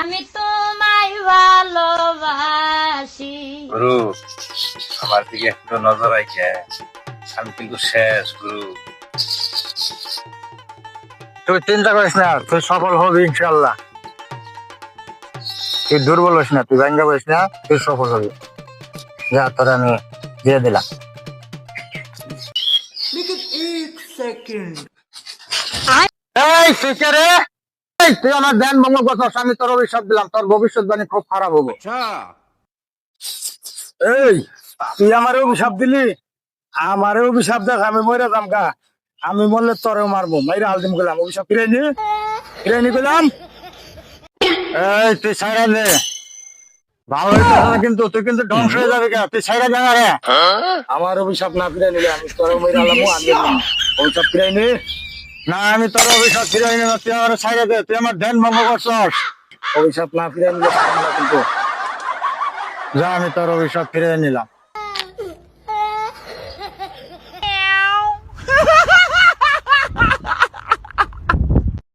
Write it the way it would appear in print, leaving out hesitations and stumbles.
আমি তোমায় ভালোবাসি। গুরু আমার দিকে একটু নজর রাখে, আমি কিন্তু শেষ গুরু। তুই চিন্তা করিস না, তুই সফল হবি ইনশাল্লাহ। তুই দুর্বল হইস না, তুই ভাঙ্গা বলিস না, তুই সফল হবি। যা তোর আমি দিয়ে দিলাম। এই তুই কে রে? এই তুই আমার ধ্যান ভঙ্গ করছিস, আমি তোর অভিশাপ দিলাম, তোর ভবিষ্যৎবাণী খুব খারাপ হবো। এই তুই আমারে অভিশাপ দিলি, আমারে অভিশাপ দেখ আমি মরে যাম গা। আমি মরলে তোরেও মারবো, মাইরা হালদিম গেলাম। অভিশাপ ফিরে নি গেলাম। এই তুই ছাইরা দে, ভালো হইতেছে না কিন্তু, তুই কিন্তু ধ্বংস হয়ে যাবে গা। তুই ছাইরা দে রে। আমার অভিশাপ না ফিরে নিলে আমি তোরেও মরে আলাম। আমি অভিশাপ ফিরে নি না, আমি তোর অভিশাপ ফিরে নি না। তুই আমার ছাইরা দে, তুই আমার ধ্যান ভঙ্গ করছস। অভিশাপ না ফিরে নিলে কিন্তু যা, আমি তোর অভিশাপ ফিরে নিলাম।